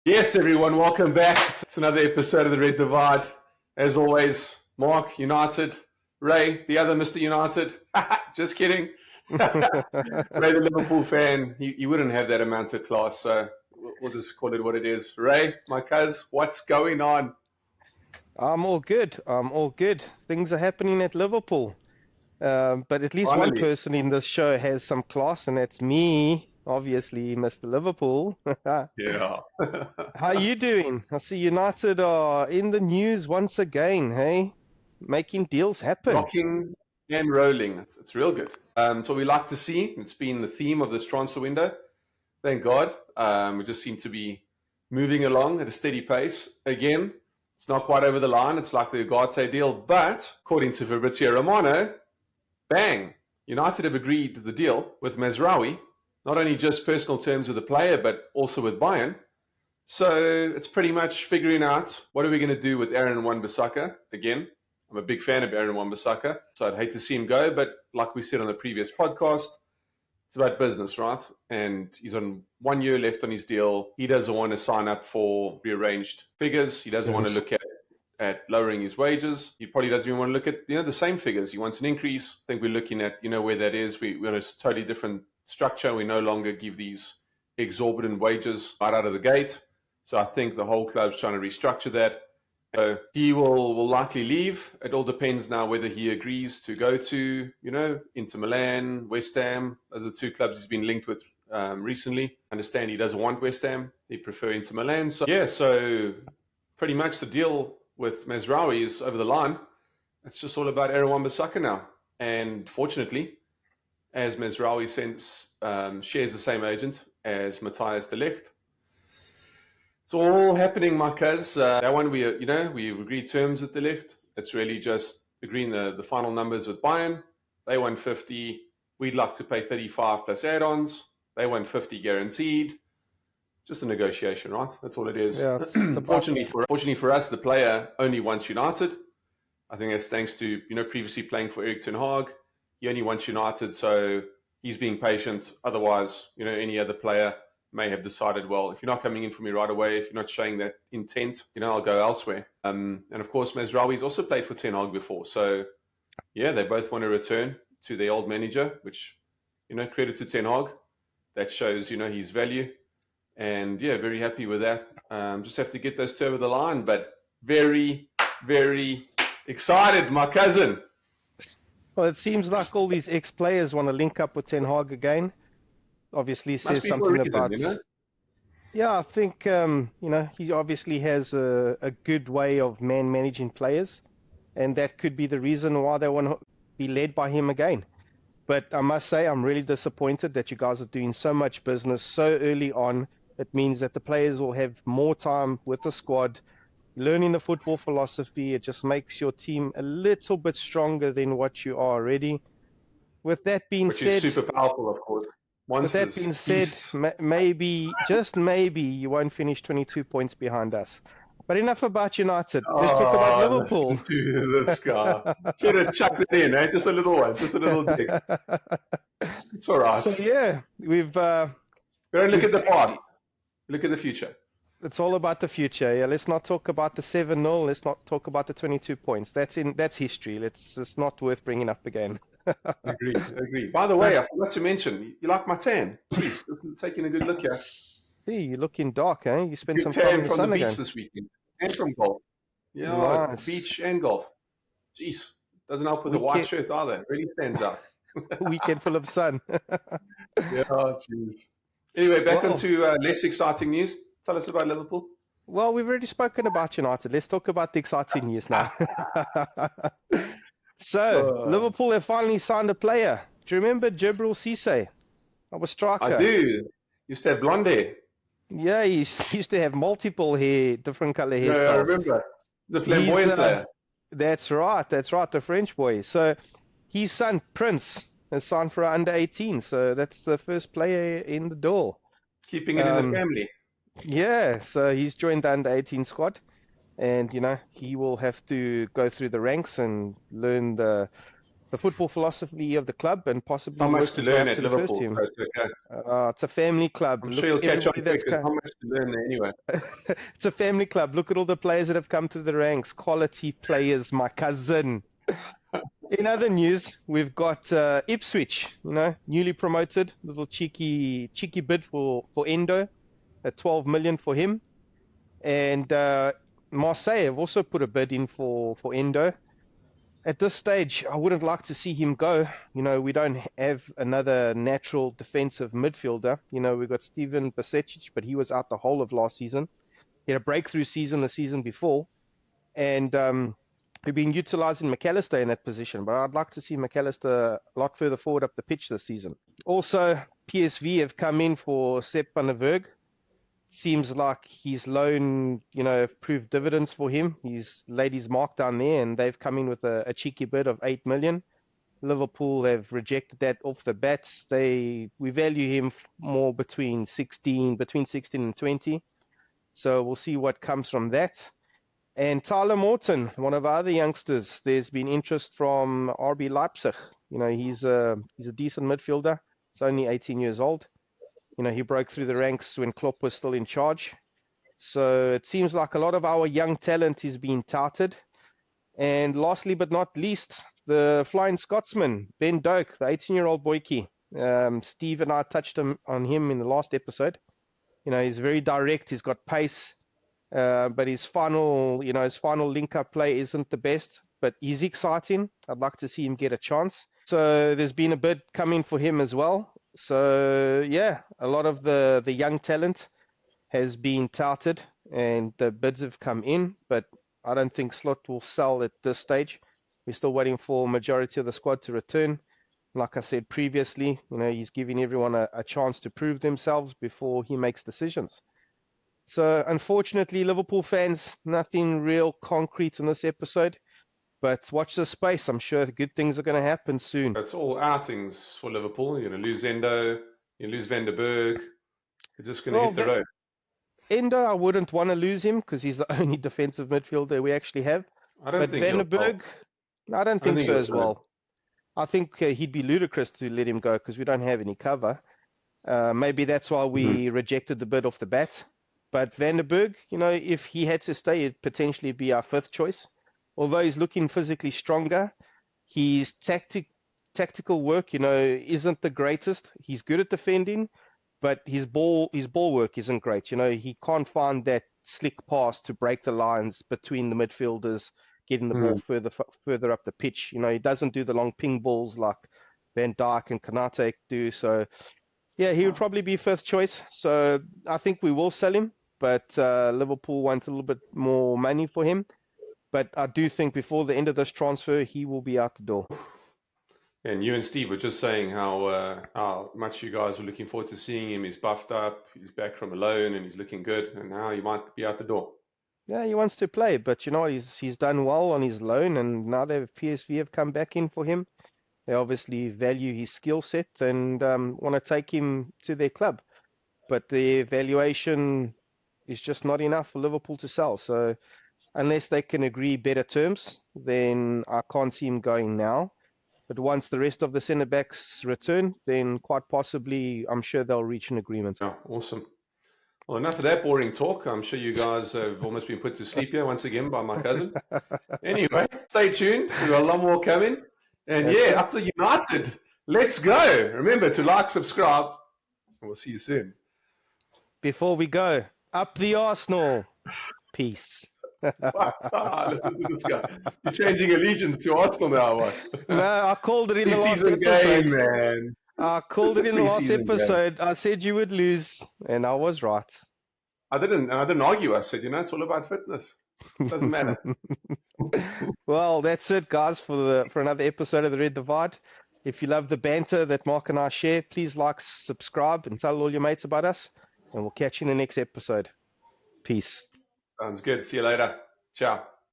Yes, everyone, welcome back. It's another episode of the Red Divide. As always, Mark, United, Ray, the other Mr. United. Just kidding. Ray, the Liverpool fan, he wouldn't have that amount of class, so we'll just call it what it is. Ray, my cuz, what's going on? I'm all good. Things are happening at Liverpool. But at least one Finally. person in this show has some class, and that's me, obviously, Mr. Liverpool. Yeah. How are you doing? I see United are in the news once again, hey? Making deals happen. Rocking and rolling. It's real good. It's what we like to see. It's been the theme of this transfer window. Thank God. We just seem to be moving along at a steady pace. Again, it's not quite over the line. It's like the Ugarte deal. But according to Fabrizio Romano, bang, United have agreed the deal with Mazraoui, not only just personal terms with the player, but also with Bayern. So it's pretty much figuring out what are we going to do with Aaron Wan-Bissaka. Again, I'm a big fan of Aaron Wan-Bissaka, so I'd hate to see him go. But like we said on the previous podcast, it's about business, right? And he's on 1 year left on his deal. He doesn't want to sign up for rearranged figures. He doesn't want to look at lowering his wages. He probably doesn't even want to look at the same figures. He wants an increase. I think we're looking at where that is. We're in a totally different structure. We no longer give these exorbitant wages right out of the gate. So I think the whole club's trying to restructure that. He will likely leave. It all depends now whether he agrees to go to, Inter Milan, West Ham. Those are the two clubs he's been linked with recently. I understand he doesn't want West Ham. He prefers Inter Milan. So pretty much the deal with Mazraoui is over the line. It's just all about Aaron Wan-Bissaka now. And fortunately, as Mazraoui shares the same agent as Matthias de Ligt, it's all happening, my cuz. That one, we've agreed terms with de Ligt. It's really just agreeing the final numbers with Bayern. They want 50. We'd like to pay 35 plus add-ons. They want 50 guaranteed. Just a negotiation, right? That's all it is. Yeah, Fortunately for us, the player only wants United. I think that's thanks to, previously playing for Erik ten Hag. He only wants United, so he's being patient. Otherwise, any other player may have decided, well, if you're not coming in for me right away, if you're not showing that intent, I'll go elsewhere. And of course, Mazraoui's also played for Ten Hag before. So, yeah, they both want to return to their old manager, which, credit to Ten Hag. That shows, his value. And, yeah, very happy with that. Just have to get those two over the line. But very, very excited, my cousin. Well, it seems like all these ex-players want to link up with Ten Hag again. Obviously says something about. Yeah, I think he obviously has a good way of managing players, and that could be the reason why they want to be led by him again. But I must say, I'm really disappointed that you guys are doing so much business so early on. It means that the players will have more time with the squad, learning the football philosophy. It just makes your team a little bit stronger than what you are already. With that being said, which is super powerful, of course. With that being said, maybe, just maybe, you won't finish 22 points behind us. But enough about United. Let's talk about Liverpool. This guy. Should have chucked it in, eh? Just a little one. Just a little dig. It's all right. So, yeah, we don't look at the past. Look at the future. It's all about the future. Yeah, let's not talk about the 7-0. Let's not talk about the 22 points. That's history. It's not worth bringing up again. Agree. By the way, I forgot to mention, you like my tan? Jeez, taking a good look here. See, you're looking dark, eh? You spent good some time in the sun from the beach again. this weekend and from golf. Yeah, nice. Beach and golf. Jeez, doesn't help with the white shirt either. It really stands out. Weekend full of sun. Yeah, jeez. Anyway, back onto less exciting news. Tell us about Liverpool. Well, we've already spoken about United. Let's talk about the exciting news now. So, Liverpool have finally signed a player. Do you remember Djibril Cissé? Our striker. I do. Used to have blonde hair. Yeah, he used to have multiple different color hairstyles. Yeah, I remember. The flamboyant player. That's right, the French boy. So, his son, Prince, has signed for under 18. So, that's the first player in the door. Keeping it in the family. Yeah, so he's joined the under 18 squad. And, he will have to go through the ranks and learn the the football philosophy of the club and possibly So much work to his way learn up at to the first Liverpool. team. So it's okay. It's a family club. I'm Look, sure you'll catch on everybody quick. that's There's not much to learn there anyway. It's a family club. Look at all the players that have come through the ranks. Quality players, my cousin. In other news, we've got Ipswich, newly promoted. Little cheeky bid for Endo at 12 million for him. And Marseille have also put a bid in for Endo. At this stage, I wouldn't like to see him go. We don't have another natural defensive midfielder. We've got Steven Basic, but he was out the whole of last season. He had a breakthrough season the season before. And we've been utilising McAllister in that position, but I'd like to see McAllister a lot further forward up the pitch this season. Also, PSV have come in for Sepp van der Berg. Seems like his loan, proved dividends for him. He's laid his mark down there, and they've come in with a cheeky bid of 8 million. Liverpool have rejected that off the bat. We value him more between 16 and 20. So we'll see what comes from that. And Tyler Morton, one of our other youngsters, there's been interest from RB Leipzig. He's a decent midfielder. He's only 18 years old. He broke through the ranks when Klopp was still in charge. So it seems like a lot of our young talent is being touted. And lastly but not least, the Flying Scotsman, Ben Doak, the 18-year-old boykie. Steve and I touched on him in the last episode. He's very direct. He's got pace. But his final link-up play isn't the best, but he's exciting. I'd like to see him get a chance. So there's been a bid coming for him as well. So yeah, a lot of the young talent has been touted, and the bids have come in, but I don't think Slot will sell at this stage. We're still waiting for majority of the squad to return. Like I said previously, he's giving everyone a chance to prove themselves before he makes decisions. So unfortunately, Liverpool fans, nothing real concrete in this episode. But watch this space. I'm sure good things are going to happen soon. It's all outings for Liverpool. You're going to lose Endo. You lose Van der Berg. You're just going to hit the road. Endo, I wouldn't want to lose him because he's the only defensive midfielder we actually have. I don't think Van der Berg, I don't think so as well. I think he'd be ludicrous to let him go because we don't have any cover. Maybe that's why we rejected the bid off the bat. But Van der Berg, if he had to stay, it'd potentially be our fifth choice. Although he's looking physically stronger, his tactical work, isn't the greatest. He's good at defending, but his ball work isn't great. He can't find that slick pass to break the lines between the midfielders, getting the ball further up the pitch. He doesn't do the long ping balls like Van Dijk and Konate do. So, yeah, he would probably be fifth choice. So I think we will sell him, but Liverpool want a little bit more money for him. But I do think before the end of this transfer, he will be out the door. And you and Steve were just saying how much you guys were looking forward to seeing him. He's buffed up, he's back from a loan, and he's looking good. And now he might be out the door. Yeah, he wants to play, but he's done well on his loan, and now PSV have come back in for him. They obviously value his skill set and want to take him to their club. But the valuation is just not enough for Liverpool to sell. So unless they can agree better terms, then I can't see him going now. But once the rest of the centre-backs return, then quite possibly, I'm sure they'll reach an agreement. Oh, awesome. Well, enough of that boring talk. I'm sure you guys have almost been put to sleep here once again by my cousin. Anyway, stay tuned. We've got a lot more coming. And up the United. Let's go. Remember to like, subscribe, and we'll see you soon. Before we go, up the Arsenal. Peace. Listen to this guy. You're changing allegiance to Arsenal now, what? No, I called it in the last episode. Game, man. I called it in the last episode. Game. I said you would lose, and I was right. I didn't argue. I said, it's all about fitness. It doesn't matter. Well, that's it, guys, for another episode of The Red Divide. If you love the banter that Mark and I share, please like, subscribe, and tell all your mates about us. And we'll catch you in the next episode. Peace. Sounds good. See you later. Ciao.